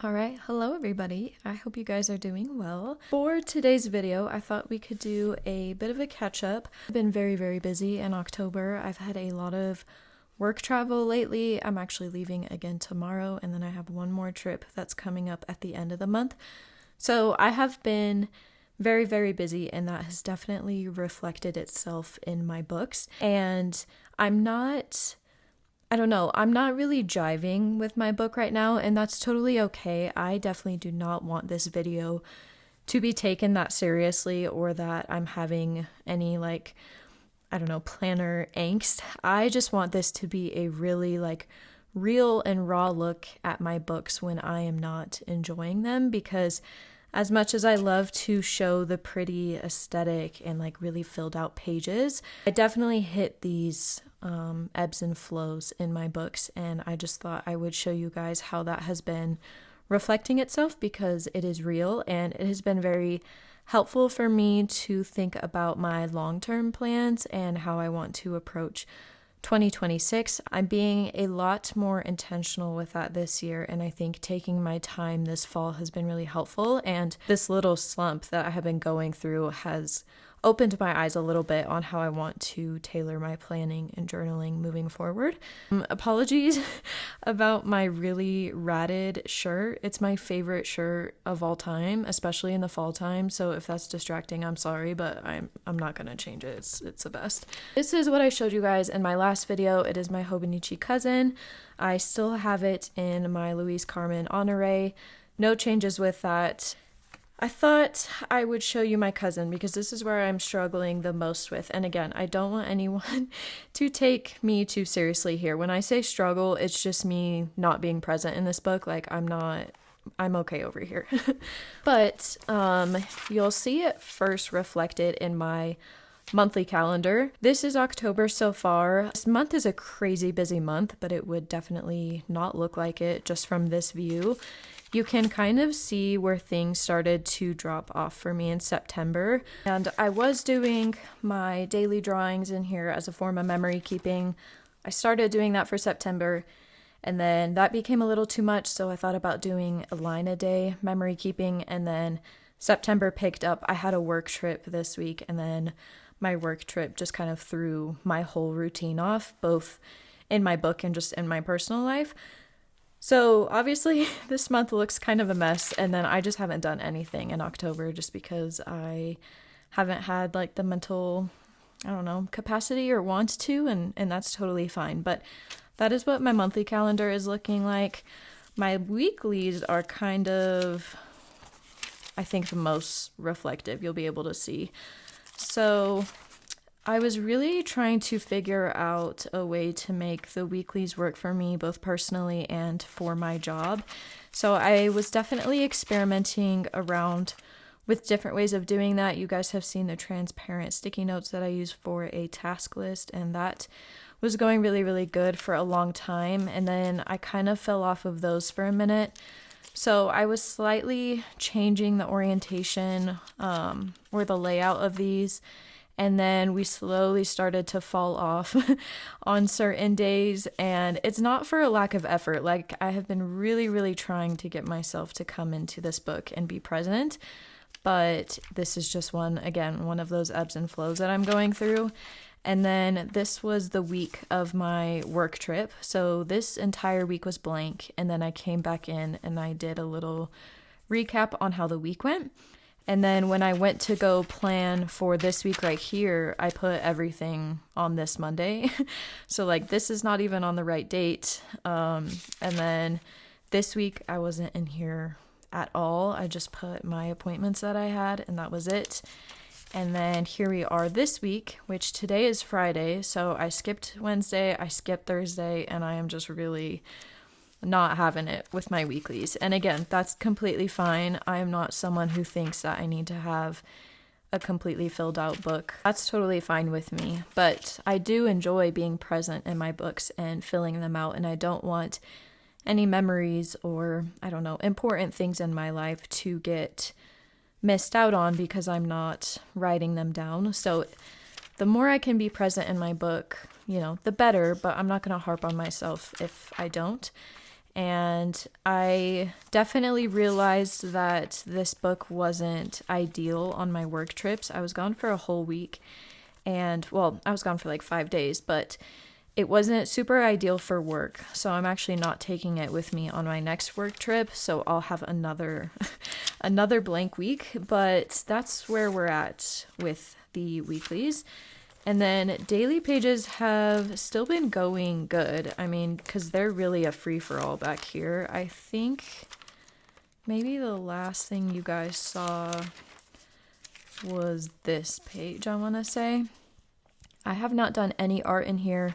Alright, hello everybody. I hope you guys are doing well. For today's video, I thought we could do a bit of a catch up. I've been very busy in October. I've had a lot of work travel lately. I'm actually leaving again tomorrow, and then I have one more trip that's coming up at the end of the month. So I have been very busy, and that has definitely reflected itself in my books. And I'm not really jiving with my book right now, and that's totally okay. I definitely do not want this video to be taken that seriously or that I'm having any planner angst. I just want this to be a really real and raw look at my books when I am not enjoying them, because as much as I love to show the pretty aesthetic and really filled out pages, I definitely hit these ebbs and flows in my books, and I just thought I would show you guys how that has been reflecting itself, because it is real and it has been very helpful for me to think about my long-term plans and how I want to approach 2026. I'm being a lot more intentional with that this year, and I think taking my time this fall has been really helpful, and this little slump that I have been going through has opened my eyes a little bit on how I want to tailor my planning and journaling moving forward. Apologies about my really ratted shirt. It's my favorite shirt of all time, especially in the fall time. So if that's distracting, I'm sorry, but I'm not gonna change it. It's the best. This is what I showed you guys in my last video. It is my Hobonichi cousin. I still have it in my Lousie, Carmen, Honore. No changes with that. I thought I would show you my cousin because this is where I'm struggling the most with. And again, I don't want anyone to take me too seriously here. When I say struggle, it's just me not being present in this book. I'm okay over here. But you'll see it first reflected in my monthly calendar. This is October so far. This month is a crazy busy month, but it would definitely not look like it just from this view. You can kind of see where things started to drop off for me in September. And I was doing my daily drawings in here as a form of memory keeping. I started doing that for September, and then that became a little too much, so I thought about doing a line a day memory keeping, and then September picked up. I had a work trip this week, and then my work trip just kind of threw my whole routine off, both in my book and just in my personal life. So obviously this month looks kind of a mess, and then I just haven't done anything in October just because I haven't had the mental, capacity or want to, and that's totally fine. But that is what my monthly calendar is looking like. My weeklies are kind of, I think, the most reflective you'll be able to see. So I was really trying to figure out a way to make the weeklies work for me, both personally and for my job. So I was definitely experimenting around with different ways of doing that. You guys have seen the transparent sticky notes that I use for a task list, and that was going really good for a long time. And then I kind of fell off of those for a minute. So I was slightly changing the orientation or the layout of these. And then we slowly started to fall off on certain days, and it's not for a lack of effort. I have been really trying to get myself to come into this book and be present, but this is just one of those ebbs and flows that I'm going through. And then this was the week of my work trip. So this entire week was blank, and then I came back in and I did a little recap on how the week went. And then when I went to go plan for this week right here, I put everything on this Monday. So this is not even on the right date. And then this week I wasn't in here at all. I just put my appointments that I had, and that was it. And then here we are this week, which today is Friday. So I skipped Wednesday, I skipped Thursday, and I am just really not having it with my weeklies. And again, that's completely fine. I am not someone who thinks that I need to have a completely filled out book. That's totally fine with me. But I do enjoy being present in my books and filling them out, and I don't want any memories or, important things in my life to get missed out on because I'm not writing them down. So the more I can be present in my book, the better, but I'm not going to harp on myself if I don't. and I definitely realized that this book wasn't ideal on my work trips. I was gone for a whole week, and well, I was gone for like 5 days, but it wasn't super ideal for work. So I'm actually not taking it with me on my next work trip. So I'll have another another blank week, but that's where we're at with the weeklies. And then daily pages have still been going good. I mean, because they're really a free-for-all back here. I think maybe the last thing you guys saw was this page, I want to say. I have not done any art in here.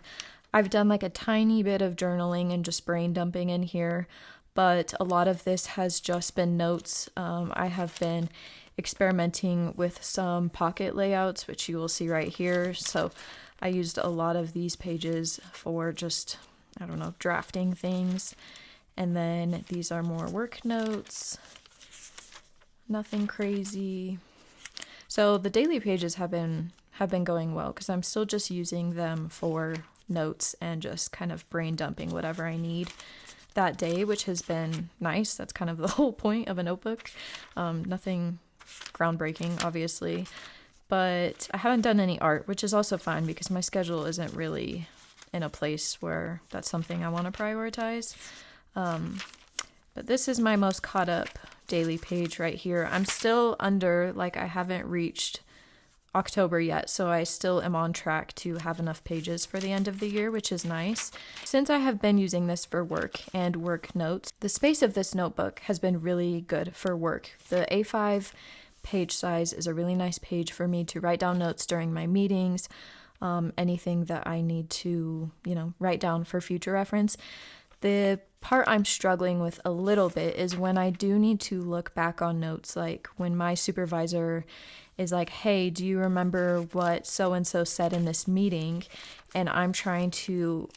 I've done like a tiny bit of journaling and just brain dumping in here, but a lot of this has just been notes. I have been experimenting with some pocket layouts, which you will see right here. So I used a lot of these pages for just, I don't know, drafting things. And then these are more work notes. Nothing crazy. So the daily pages have been going well because I'm still just using them for notes and just kind of brain dumping whatever I need that day, which has been nice. That's kind of the whole point of a notebook. Nothing groundbreaking, obviously, but I haven't done any art, which is also fine because my schedule isn't really in a place where that's something I want to prioritize. But this is my most caught up daily page right here. I'm still under, like, I haven't reached October yet, so I still am on track to have enough pages for the end of the year, which is nice. Since I have been using this for work and work notes, the space of this notebook has been really good for work. The A5 page size is a really nice page for me to write down notes during my meetings, anything that I need to, write down for future reference. The part I'm struggling with a little bit is when I do need to look back on notes, like when my supervisor is like, hey, do you remember what so-and-so said in this meeting? And I'm trying to,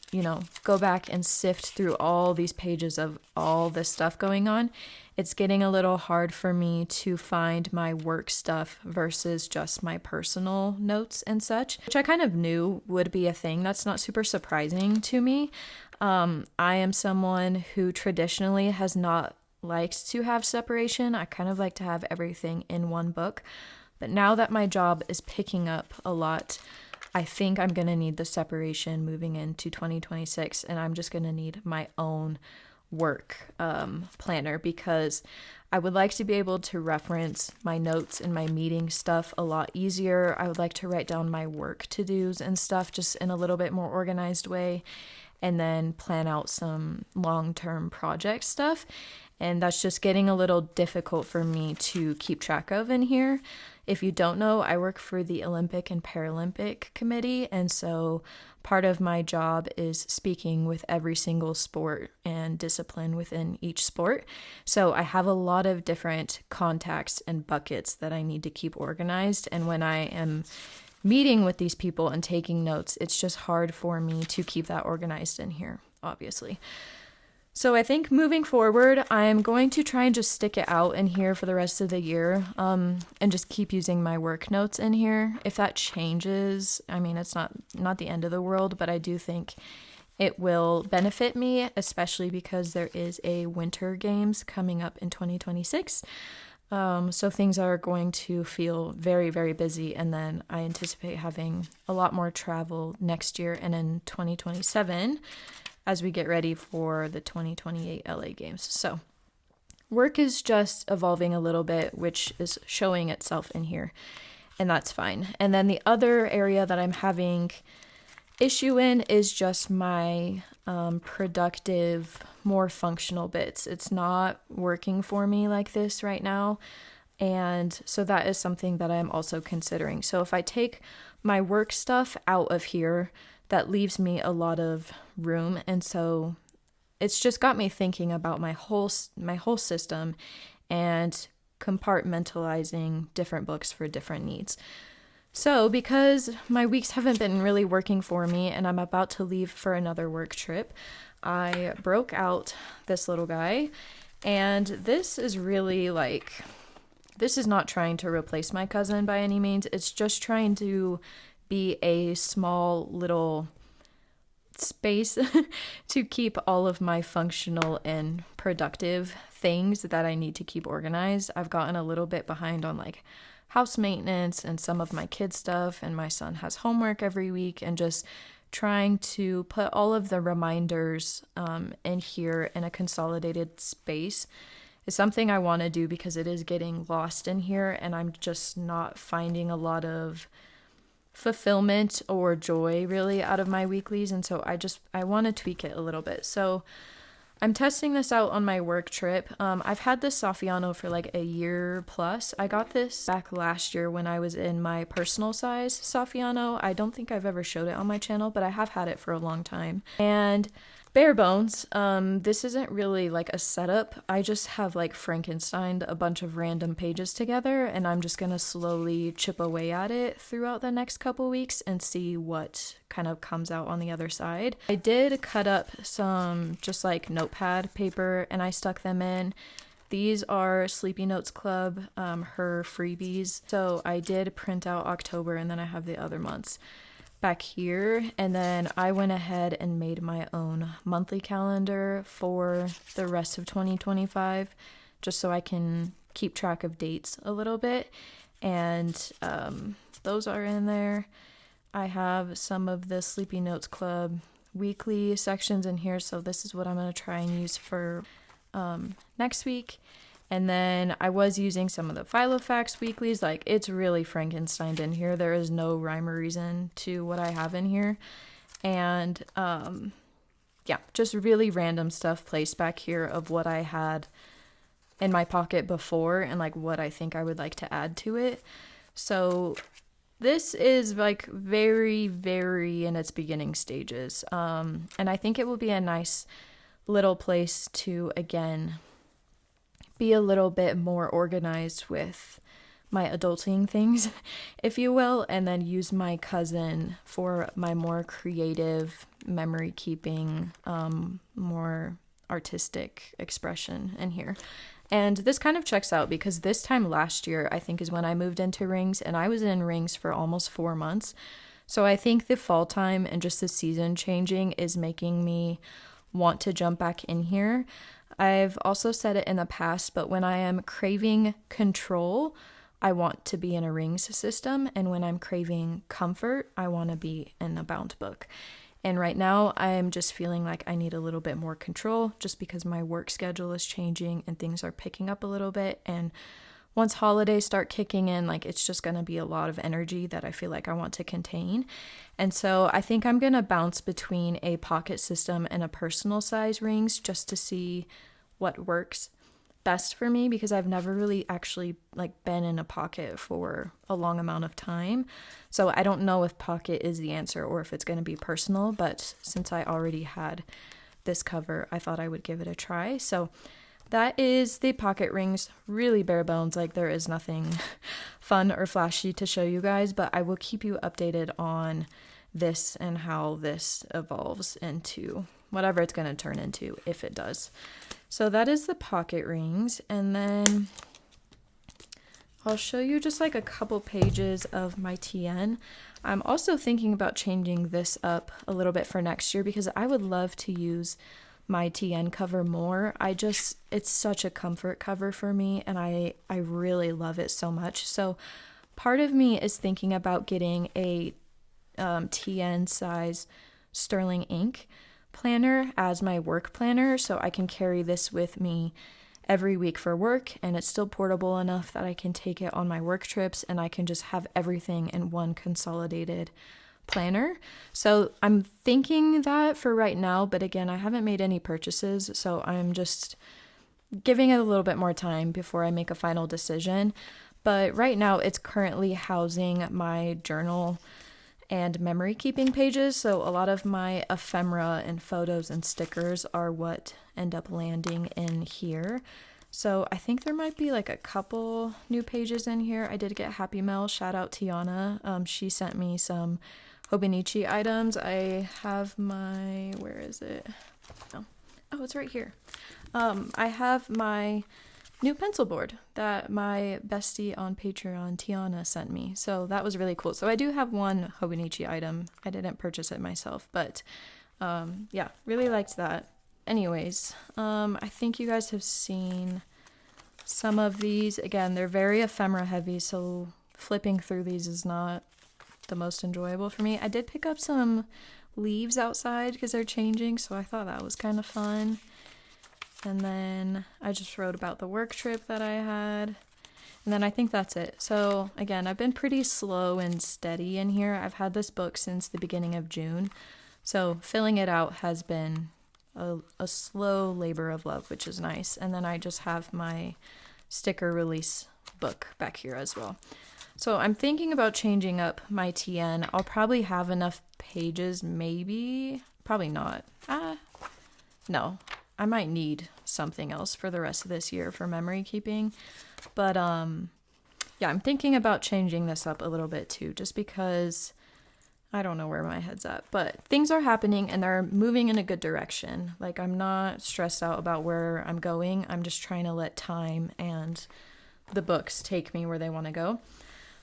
go back and sift through all these pages of all this stuff going on. It's getting a little hard for me to find my work stuff versus just my personal notes and such, which I kind of knew would be a thing. That's not super surprising to me. I am someone who traditionally has not liked to have separation. I kind of like to have everything in one book. But now that my job is picking up a lot, I think I'm going to need the separation moving into 2026, and I'm just going to need my own work planner because I would like to be able to reference my notes and my meeting stuff a lot easier. I would like to write down my work to-dos and stuff just in a little bit more organized way, and then plan out some long-term project stuff. And that's just getting a little difficult for me to keep track of in here. If you don't know, I work for the Olympic and Paralympic Committee, and so part of my job is speaking with every single sport and discipline within each sport. So I have a lot of different contacts and buckets that I need to keep organized, and when I am meeting with these people and taking notes, it's just hard for me to keep that organized in here, obviously. So I think moving forward, I'm going to try and just stick it out in here for the rest of the year, and just keep using my work notes in here. If that changes, I mean, it's not the end of the world, but I do think it will benefit me, especially because there is a Winter Games coming up in 2026. So things are going to feel very, very busy, and then I anticipate having a lot more travel next year and in 2027 as we get ready for the 2028 LA Games. So work is just evolving a little bit, which is showing itself in here, and that's fine. And then the other area that I'm having issue in is just my productive, more functional bits. It's not working for me like this right now, and so that is something that I'm also considering. So if I take my work stuff out of here, that leaves me a lot of room, and so it's just got me thinking about my whole system and compartmentalizing different books for different needs. So because my weeks haven't been really working for me and I'm about to leave for another work trip, I broke out this little guy, and this is really this is not trying to replace my cousin by any means. It's just trying to be a small little space to keep all of my functional and productive things that I need to keep organized. I've gotten a little bit behind on like house maintenance and some of my kids' stuff, and my son has homework every week, and just trying to put all of the reminders in here in a consolidated space is something I want to do because it is getting lost in here, and I'm just not finding a lot of fulfillment or joy really out of my weeklies. And so I want to tweak it a little bit. So I'm testing this out on my work trip. I've had this Saffiano for like a year plus. I got this back last year when I was in my personal size Saffiano. I don't think I've ever showed it on my channel, but I have had it for a long time. And bare bones, this isn't really like a setup. I just have like Frankensteined a bunch of random pages together, and I'm just gonna slowly chip away at it throughout the next couple weeks and see what kind of comes out on the other side. I did cut up some just like notepad paper and I stuck them in. These are Sleepy Notes Club, her freebies. So I did print out October, and then I have the other months back here. And then I went ahead and made my own monthly calendar for the rest of 2025, just so I can keep track of dates a little bit. And those are in there. I have some of the Sleepy Notes Club weekly sections in here, so this is what I'm going to try and use for next week. And then I was using some of the Filofax weeklies. Like, it's really Frankensteined in here. There is no rhyme or reason to what I have in here. And yeah, just really random stuff placed back here of what I had in my pocket before and like what I think I would like to add to it. So this is like very, very in its beginning stages. And I think it will be a nice little place to, again, be a little bit more organized with my adulting things, if you will, and then use my cousin for my more creative memory keeping, more artistic expression in here. And this kind of checks out because this time last year, I think, is when I moved into rings, and I was in rings for almost 4 months. So I think the fall time and just the season changing is making me want to jump back in here. I've also said it in the past, but when I am craving control, I want to be in a rings system. And when I'm craving comfort, I want to be in a bound book. And right now, I'm just feeling like I need a little bit more control just because my work schedule is changing and things are picking up a little bit. And once holidays start kicking in, like, it's just going to be a lot of energy that I feel like I want to contain. And so I think I'm going to bounce between a pocket system and a personal size rings just to see what works best for me, because I've never really actually like been in a pocket for a long amount of time. So I don't know if pocket is the answer or if it's going to be personal, but since I already had this cover, I thought I would give it a try. So that is the pocket rings, really bare bones. Like, there is nothing fun or flashy to show you guys, but I will keep you updated on this and how this evolves into whatever it's going to turn into, if it does. So that is the pocket rings. And then I'll show you just like a couple pages of my TN. I'm also thinking about changing this up a little bit for next year because I would love to use my TN cover more. It's such a comfort cover for me, and I really love it so much. So part of me is thinking about getting a TN size sterling ink planner as my work planner, so I can carry this with me every week for work, and it's still portable enough that I can take it on my work trips, and I can just have everything in one consolidated planner. So I'm thinking that for right now, but again, I haven't made any purchases, so I'm just giving it a little bit more time before I make a final decision. But right now it's currently housing my journal and memory keeping pages, so a lot of my ephemera and photos and stickers are what end up landing in here. So I think there might be like a couple new pages in here. I did get Happy Mail, shout out Tiana. She sent me some Hobonichi items. I have my, where is it? Oh, it's right here. I have my new pencil board that my bestie on Patreon, Tiana, sent me. So that was really cool. So I do have one Hobonichi item. I didn't purchase it myself, but Yeah, really liked that. Anyways, I think you guys have seen some of these. Again, they're very ephemera heavy, so flipping through these is not the most enjoyable for me. I did pick up some leaves outside because they're changing, so I thought that was kind of fun. And then I just wrote about the work trip that I had. And then I think that's it. So again, I've been pretty slow and steady in here. I've had this book since the beginning of June. So filling it out has been a slow labor of love, which is nice. And then I just have my sticker release book back here as well. So I'm thinking about changing up my TN. I'll probably have enough pages, maybe. Probably not. No. I might need something else for the rest of this year for memory keeping. But yeah, I'm thinking about changing this up a little bit too, just because I don't know where my head's at. But things are happening and they're moving in a good direction. Like, I'm not stressed out about where I'm going. I'm just trying to let time and the books take me where they want to go.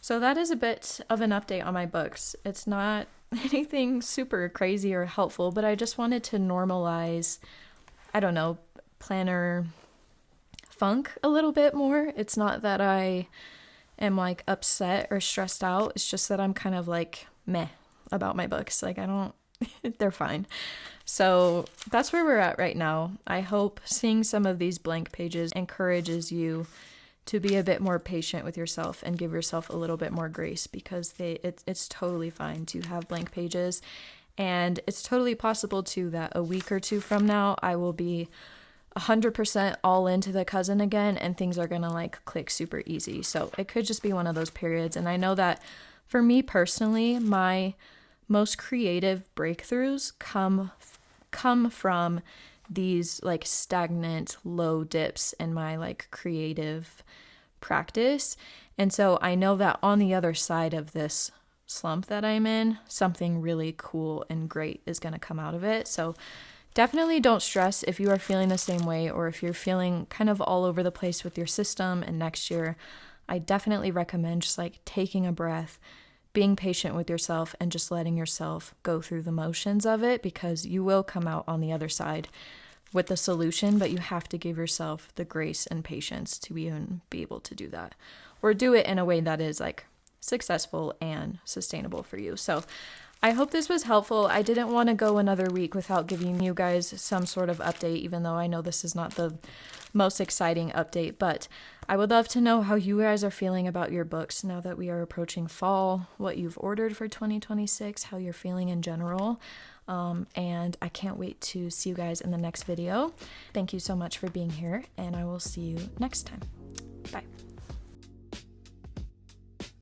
So that is a bit of an update on my books. It's not anything super crazy or helpful, but I just wanted to normalize, I don't know, planner funk a little bit more. It's not that I am like upset or stressed out. It's just that I'm kind of like meh about my books. Like, I don't, they're fine. So that's where we're at right now. I hope seeing some of these blank pages encourages you to be a bit more patient with yourself and give yourself a little bit more grace, because it's totally fine to have blank pages. And it's totally possible too that a week or two from now, I will be 100% all into the cousin again and things are gonna like click super easy. So it could just be one of those periods. And I know that for me personally, my most creative breakthroughs come from these like stagnant low dips in my like creative practice. And so I know that on the other side of this slump that I'm in, something really cool and great is going to come out of it. So definitely don't stress if you are feeling the same way, or if you're feeling kind of all over the place with your system. And next year, I definitely recommend just like taking a breath, being patient with yourself, and just letting yourself go through the motions of it, because you will come out on the other side with the solution, but you have to give yourself the grace and patience to even be able to do that, or do it in a way that is like successful and sustainable for you. So I hope this was helpful. I didn't want to go another week without giving you guys some sort of update, even though I know this is not the most exciting update, but I would love to know how you guys are feeling about your books now that we are approaching fall, what you've ordered for 2026, how you're feeling in general. And I can't wait to see you guys in the next video. Thank you so much for being here, and I will see you next time. Bye.